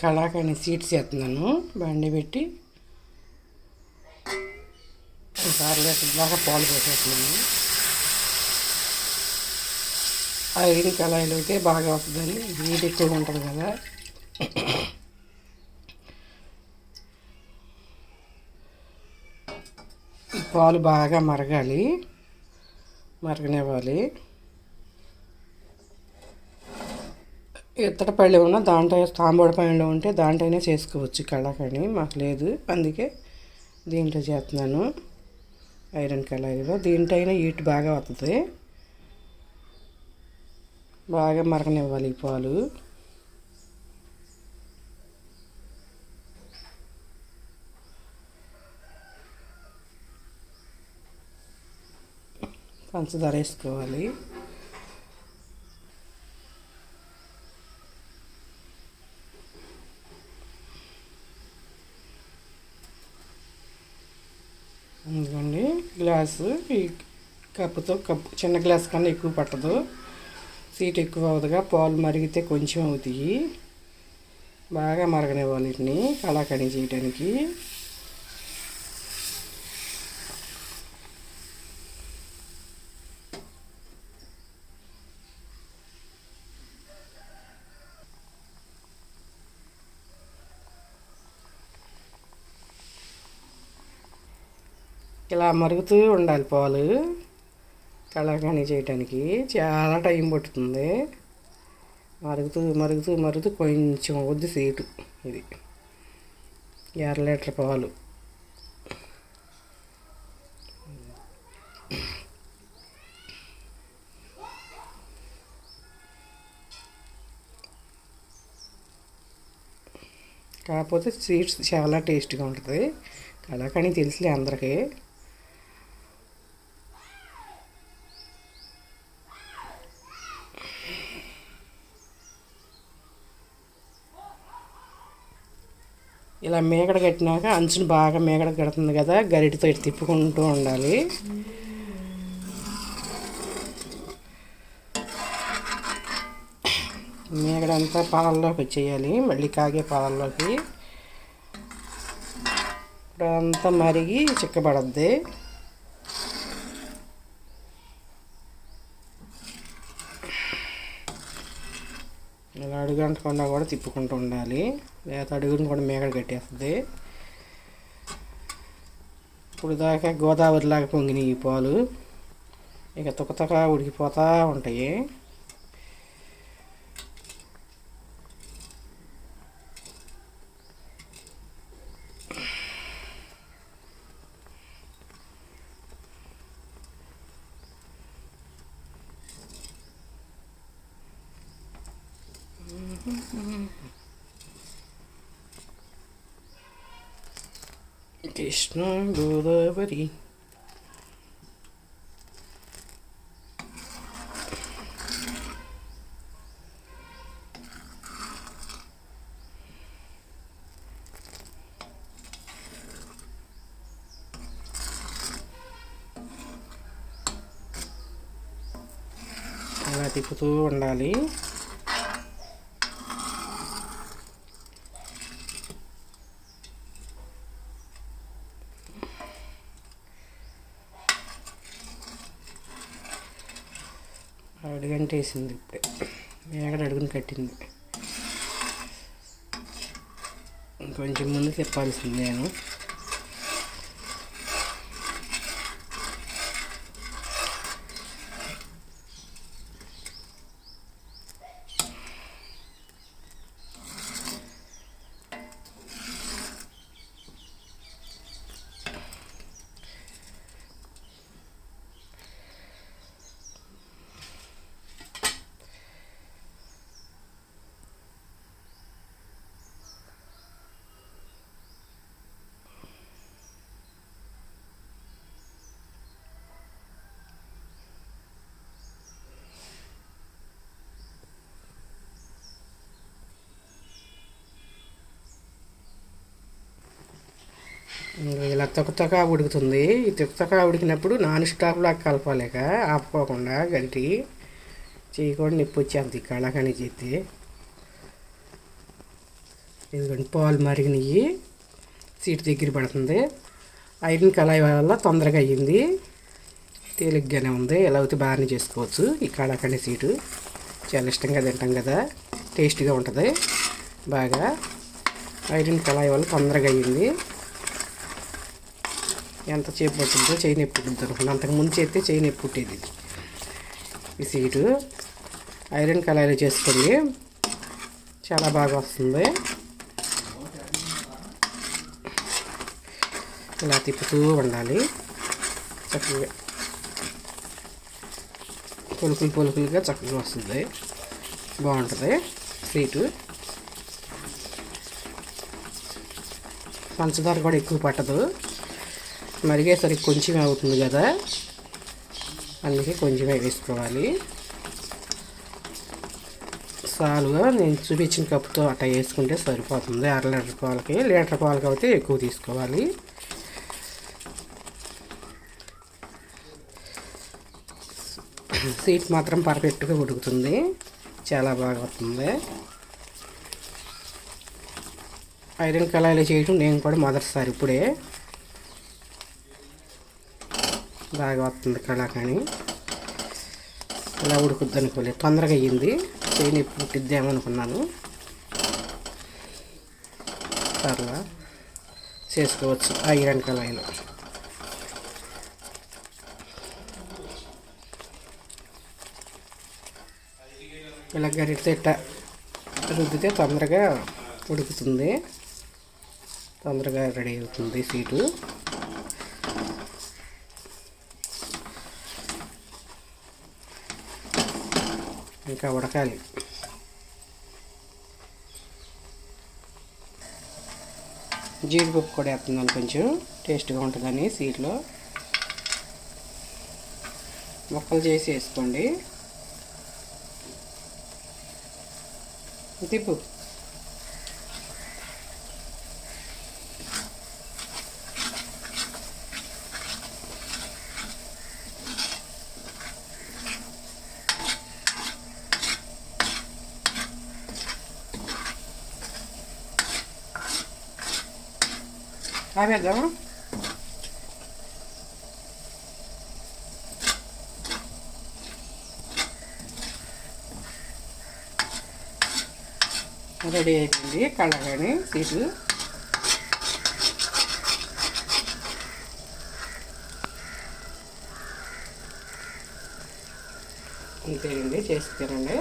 కళాకాని seeds చేస్తున్నాను. బండి పెట్టి 6 లీటర్ దాకా పాలు పోసేస్తున్నాను. ఐరన్ కళాయిలు అయితే బాగా వస్తుందని, హీట్ ఎక్కువగా ఉంటుంది కదా. పాలు బాగా మరగనివ్వాలి. ఇత్తడి పళ్ళు ఉన్న దాంట్లో, తాంబూడ పళ్ళు ఉంటే దాంట్లోనే చేసుకోవచ్చు కళాకాని. మాకు లేదు, అందుకే దీంట్లో చేస్తున్నాను. ఐరన్ కళాయిలో దీంట్లో అయినా హీట్ బాగా వస్తుంది. బాగా మరగనివ్వాలి ఈ పాలు. పంచదార వేసుకోవాలి. అందుకండి గ్లాసు, ఈ కప్పుతో చిన్న గ్లాస్ కన్నా ఎక్కువ పట్టదు. సీట్ ఎక్కువ అవుతుందిగా, పాలు మరిగితే కొంచెం అవుతాయి. బాగా మరగనివ్వాలి వీటిని కళాకణి చేయడానికి. ఇలా మరుగుతూ ఉండాలి పాలు. కళాకణి చేయడానికి చాలా టైం పడుతుంది. మరుగుతూ కొంచెం అవుద్ది సీటు. ఇది 1/2 లీటర్ పాలు. కాకపోతే స్వీట్స్ చాలా టేస్ట్గా ఉంటుంది. కళాకణి తెలుసులే అందరికీ. ఇలా మేగడ కట్టినాక అంచుని బాగా మేగడ కడుతుంది కదా, గరిటతో ఇటు తిప్పుకుంటూ ఉండాలి. మేగడంతా పాలల్లోకి వచ్చేయాలి, మళ్ళీ కాగే పాలల్లోకి. ఇప్పుడు అంతా మరిగి చిక్కబడద్ది. ఇలా అడుగంటకుండా కూడా తిప్పుకుంటూ ఉండాలి, లేకపోతే అడుగుని కూడా మేగడ కట్టేస్తుంది. ఇప్పుడు దాకా గోదావరిలాగా పొంగినాయి ఈ పాలు. ఇక తుకతుక ఉడికిపోతూ ఉంటాయి. కృష్ణ గోదావరి. అలా తిప్పుతూ ఉండాలి. అడుగంట వేసింది, ఇప్పుడే మేగడ అడుగుని కట్టింది. ఇంకొంచెం ముందు తిప్పాల్సింది నేను. ఇలా తొక్కతొక్క ఉడుకుతుంది. ఈ తొక్కతొక్క ఉడికినప్పుడు నాన్ స్టాప్లా కలపాలేక ఆపుకోకుండా గరిటి చేయకుండా నిప్పు వచ్చేంత కళాకని చేస్తే. ఇదిగోండి పాలు మరిగినవి సీటు దగ్గర పడుతుంది. ఐరన్ కళాయి వల్ల తొందరగా అయ్యింది, తేలిగ్గానే ఉంది. ఎలా అయితే బాగానే చేసుకోవచ్చు. ఈ కళాకండి సీటు చాలా ఇష్టంగా తింటాం కదా, టేస్ట్గా ఉంటుంది బాగా. ఐరన్ కళాయి వల్ల తొందరగా అయ్యింది. ఎంతసేపు పట్టిందో చేయి నొప్పి పుట్టింది అనుకున్నాను. అంతకుముందు చేస్తే చేయి నొప్పి పుట్టేది. ఈ సీటు ఐరన్ కళాయిలో చేసుకోండి, చాలా బాగా వస్తుంది. ఇలా తిప్పుతూ ఉండాలి చక్కగా, పొలుకులుగా చక్కగా వస్తుంది, బాగుంటుంది స్వీటు. పంచదార కూడా ఎక్కువ పట్టదు, మరిగేసరికి కొంచెమే అవుతుంది కదా, అందుకే కొంచెమే వేసుకోవాలి. సాలుగా నేను చూపించిన కప్పుతో అట్లా వేసుకుంటే సరిపోతుంది. 1/2 లీటర్ పాలకి. లీటర్ పాలకి అయితే ఎక్కువ తీసుకోవాలి. స్వీట్ మాత్రం పర్ఫెక్ట్గా ఉడుకుతుంది, చాలా బాగా వస్తుంది. ఐరన్ కళాయిలో చేయడం నేను కూడా మొదటిసారి, ఇప్పుడే బాగా వస్తుంది కళాకాని. ఇలా ఉడుకుద్ది అనుకోలేదు, తొందరగా అయ్యింది. చేయి నొప్పి పుట్టిద్దేమనుకున్నాను. అట్లా చేసుకోవచ్చు ఐరన్ కళాయిలో. ఇలా గరిటెతో ఇట్లా రుద్దితే తొందరగా ఉడుకుతుంది, తొందరగా రెడీ అవుతుంది స్వీటు. ఇంకా ఉడకాలి. జీడిపప్పు కూడా వేస్తున్నాను, కొంచెం టేస్ట్గా ఉంటుందని. స్వీట్లో ముక్కలు చేసి వేసుకోండి. తిప్పు. ఆవేద్దామా? రెడీ అయిపోయింది కళాకాని సీటు. అంతేనండి, చేసి తినండి.